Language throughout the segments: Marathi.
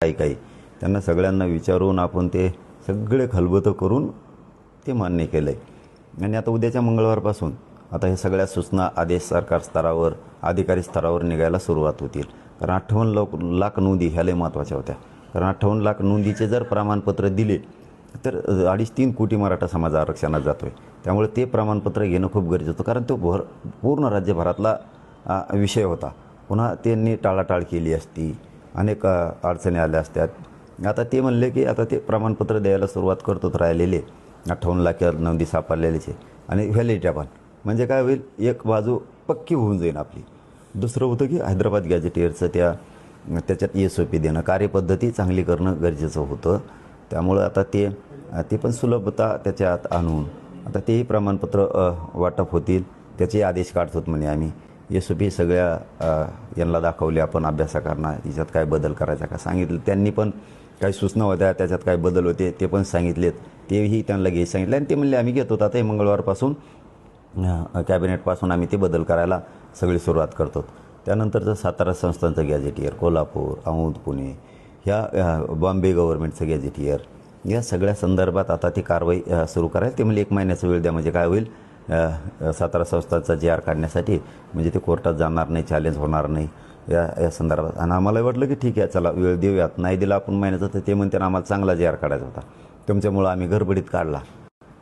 काही काही त्यांना सगळ्यांना विचारून आपण ते सगळे खलबतं करून ते मान्य केलं आहे. आणि आता उद्याच्या मंगळवारपासून आता हे सगळ्या सूचना आदेश सरकार स्तरावर अधिकारी स्तरावर निघायला सुरुवात होतील. कारण 58 लाख नोंदी ह्या लय महत्त्वाच्या होत्या. कारण 58 लाख नोंदीचे जर प्रमाणपत्र दिले तर 2.5-3 कोटी मराठा समाज आरक्षणात जातो आहे. त्यामुळे ते प्रमाणपत्र घेणं खूप गरजेचं होतं. कारण तो पूर्ण राज्यभरातला विषय होता. पुन्हा त्यांनी टाळाटाळ केली असती, अनेक अडचणी आल्या असत्यात. आता ते म्हणले की आता ते प्रमाणपत्र द्यायला सुरुवात करतोच राहिलेले 58 लाख नोंदी सापडलेलेचे आणि व्हॅलिडिटी पण म्हणजे काय होईल, एक बाजू पक्की होऊन जाईल आपली. दुसरं होतं की हैदराबाद गॅजेटियरचं त्याच्यात SOP देणं, कार्यपद्धती चांगली करणं गरजेचं होतं. त्यामुळं आता ते पण सुलभता त्याच्यात आणून आता तेही प्रमाणपत्र वाटप होतील. त्याचे आदेश काढतो म्हणे आम्ही. SOP सगळ्या यांना दाखवले आपण अभ्यासकांना, याच्यात काय बदल करायचा का सांगितलं. त्यांनी पण काही सूचना होत्या, त्याच्यात काय बदल होते ते पण सांगितलेत. तेही त्यांना घ्यायला सांगितलं आणि ते म्हणले आम्ही घेतो. आता हे मंगळवारपासून कॅबिनेटपासून आम्ही ते बदल करायला सगळी सुरुवात करतो. त्यानंतरचं सातारा संस्थांचं गॅजेटियर, कोल्हापूर, औंध, पुणे, ह्या बॉम्बे गव्हर्नमेंटचं गॅजेटियर, या सगळ्या संदर्भात आता ती कारवाई सुरू करायला ते म्हणजे 1 महिन्याचा वेळ द्या. म्हणजे काय होईल, सातारा संस्थांचा JR काढण्यासाठी म्हणजे ते कोर्टात जाणार नाही, चॅलेंज होणार नाही या संदर्भात. आणि आम्हाला वाटलं की ठीक आहे चला वेळ देऊयात. नाही दिला आपण महिन्याचा तर ते म्हणते आम्हाला चांगला JR काढायचा होता, तुमच्यामुळं आम्ही गडबडीत काढला.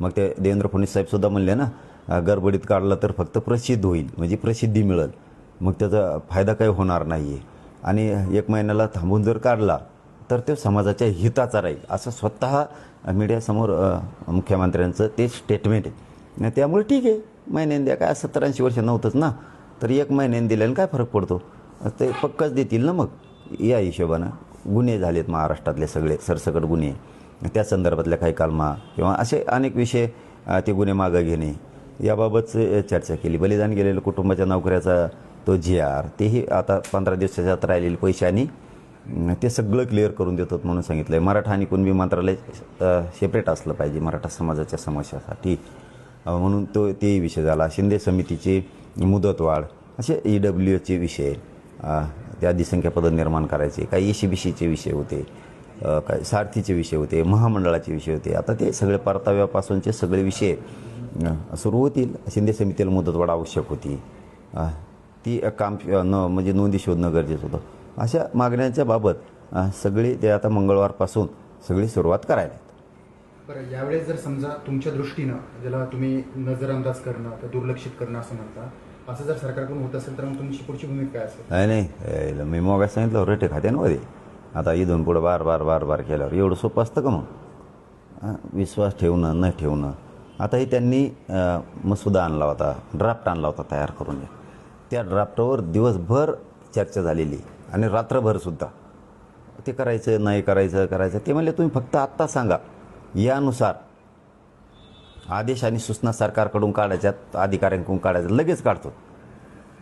मग ते देवेंद्र फडणवीस साहेबसुद्धा म्हणले ना, गडबडीत काढला तर फक्त प्रसिद्ध होईल, म्हणजे प्रसिद्धी मिळेल, मग त्याचा फायदा काही होणार नाही आहे. आणि 1 महिन्याला थांबून जर काढला तर ते समाजाच्या हिताचा राहील, असं स्वतः मीडियासमोर मुख्यमंत्र्यांचं ते स्टेटमेंट आहे. त्यामुळे ठीक आहे, महिन्याने द्या, काय 70-80 वर्ष नव्हतंच ना, तर 1 महिन्याने दिल्याने काय फरक पडतो, ते पक्कच देतील ना. मग या हिशोबानं गुन्हे झालेत महाराष्ट्रातले सगळे सरसकट गुन्हे, त्या संदर्भातल्या काही कलमा किंवा असे अनेक विषय, ते गुन्हे मागं घेणे याबाबत चर्चा केली. बलिदान गेलेल्या कुटुंबाच्या नोकऱ्याचा तो JR, तेही आता 15 दिवसाच्या आत राहिलेले पैसे आणि ते सगळं क्लिअर करून देतात म्हणून सांगितलं आहे. मराठा आणि कुणबी मंत्रालय सेपरेट असलं पाहिजे मराठा समाजाच्या समस्यासाठी, म्हणून तेही विषय झाला. शिंदे समितीची मुदतवाढ, असे EWSचे विषय, त्या अधिसंख्या पदं निर्माण करायचे, काही ECBCचे विषय होते, काही सारथीचे विषय होते, महामंडळाचे विषय होते. आता ते सगळे परताव्यापासूनचे सगळे विषय सुरू होतील. शिंदे समितीला मुदतवाढ आवश्यक होती, ती काम म्हणजे नोंदी शोधणं गरजेचं होतं. अशा मागण्यांच्या बाबत सगळी ते आता मंगळवारपासून सगळी सुरुवात करायला. बरं, यावेळेस जर समजा तुमच्या दृष्टीनं ज्याला तुम्ही नजरअंदाज करणं तर दुर्लक्षित करणं असं म्हणता, असं जर सरकारकडून होत असेल तर मग तुमची पुढची भूमिका काय असेल? नाही, मी मग सांगितलं रेटे खात्यांमध्ये आता इथून पुढं बार केल्यावर एवढं सोपं असतं का? मग विश्वास ठेवणं न ठेवणं. आता हे त्यांनी मसुदा आणला होता, ड्राफ्ट आणला होता तयार करून. त्या ड्राफ्टवर दिवसभर चर्चा झालेली आणि रात्रभरसुद्धा ते करायचं नाही करायचं. ते म्हणले तुम्ही फक्त आत्ता सांगा, यानुसार आदेश आणि सूचना सरकारकडून काढायच्यात, अधिकाऱ्यांकडून काढायचं, लगेच काढतो.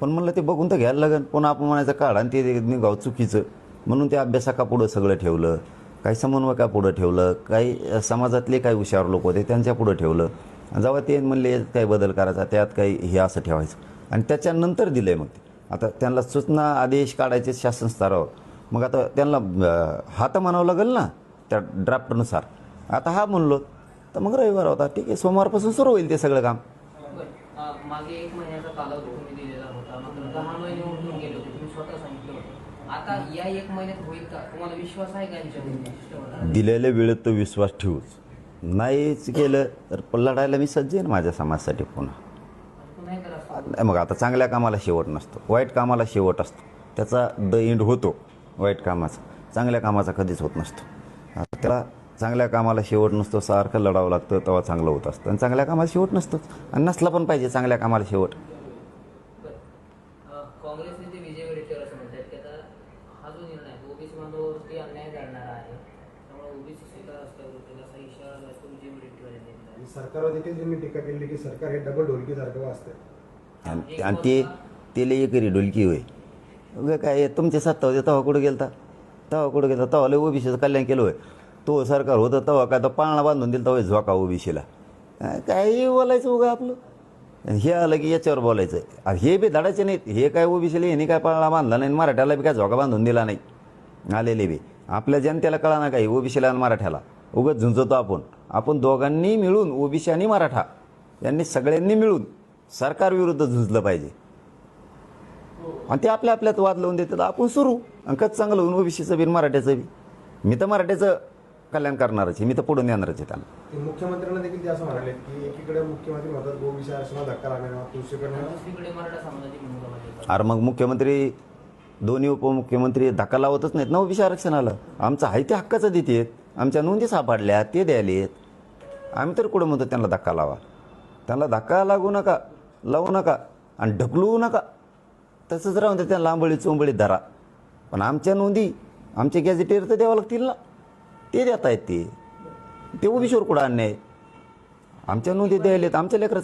पण म्हणलं ते बघून तर घ्यायला लागेल. पुन्हा आपण म्हणायचं काढा आणि ते निघाव चुकीचं, म्हणून ते अभ्यासकापुढं सगळं ठेवलं, काही समन्वयकापुढं ठेवलं, काही समाजातले काही हुशार लोक होते त्यांच्या पुढं ठेवलं. जेव्हा ते म्हणले काही बदल करायचा, त्यात काही हे असं ठेवायचं आणि त्याच्यानंतर दिलं आहे. मग ते आता त्यांना सूचना आदेश काढायचे शासन स्तरावर, मग आता त्यांना हात म्हणावं लागेल ना त्या ड्राफ्टनुसार. आता हा म्हणलो तर मग रविवार होता, ठीक आहे, सोमवारपासून सुरू होईल ते सगळं काम. मागे 1 महिन्याचा कालावधी तुम्ही दिलेला होता, मात्र 10 महिने उठून गेले होते, तुम्ही स्वतः सांगितलं होतं. आता या 1 महिन्यात होईल का? तुम्हाला विश्वास आहे का यांच्यावर? दिलेल्या वेळेत तो विश्वास ठेवूच, नाहीच केलं तर लढायला मी सज्ज आहे ना माझ्या समाजासाठी पुन्हा. मग आता चांगल्या कामाला शेवट नसतो, वाईट कामाला शेवट असतो. त्याचा द एंड होतो वाईट कामाचा, चांगल्या कामाचा कधीच होत नसतो. त्याला चांगल्या कामाला शेवट नसतो, सारखं लढावं लागतं तेव्हा चांगलं होत असतं. आणि चांगल्या कामाला शेवट नसतोच आणि नसला पण पाहिजे चांगल्या कामाला शेवट. काँग्रेसने ते विजय वडेट्टीवार असं म्हणतात की आता हा जो निर्णय ओबीसी बांधवांवरती अन्याय घडणारा आहे, त्यामुळे ओबीसी स्वीकार असल्यावर असा इशारा विजय वडेट्टीवार यांनी दिला. सरकारवर देखील त्यांनी टीका केली की सरकार हे डबल ढोलकीसारखं वाजतंय आणि ते लई करी ढोलकी होय. उगा काय तुमच्या सत्ता होते तेव्हा कुठं गेलता, तेव्हा लय ओबीसीचं कल्याण केलं होय. तो सरकार होतं तेव्हा काय तर पाळणा बांधून दिला तेव्हा झोका ओबीसीला. काही बोलायचं उगा आपलं, हे आलं की याच्यावर बोलायचं. हे बी धडाचे नाहीत, हे काय ओबीसीला ह्याने काय पाळणा बांधला नाही, मराठ्याला बी काय झोका बांधून दिला नाही आलेले बी. आपल्या जनतेला कळा ना काही ओबीसीला आणि मराठ्याला उगाच झुंजतो आपण दोघांनी मिळून ओबीसी आणि मराठा यांनी सगळ्यांनी मिळून सरकारविरुद्ध झुंजलं पाहिजे आणि ते आपल्या आपल्यात वाद लावून देतात आपण सुरू अंकच चांगलं होऊन ओबीसीचं बी मराठ्याचं बी मी तर मराठ्याचं कल्याण करणारच आहे मी तर पुढून येणारच आहे त्यांना ते मुख्यमंत्र्यांना देखील ते असं म्हणाले की एकीकडे मुख्यमंत्री म्हणतात ओबीसी आरक्षणाला धक्का लागणार दुसरीकडे दुसरीकडे मराठा समाजाची भूमिका बजावतात. अरे मग मुख्यमंत्री दोन्ही उपमुख्यमंत्री धक्का लावतच नाहीत ना ओबीसी आरक्षणाला आमचं आहे ते हक्काचं देतात आमच्या नोंदी सापडल्या ते द्यायलेत आम्ही तर कुठं म्हणतो त्यांना धक्का लावा त्यांना धक्का लागू नका लावू नका आणि ढकलू नका तसंच राहून ते त्यांना लांबळी चोंबळीत धरा पण आमच्या नोंदी आमचे गॅझेटेर तर द्यावं लागतील ना ते देत आहेत ते ओबीसीवर कुठं अन्याय आमच्या नोंदी द्यायलेत आमच्या लेकराचं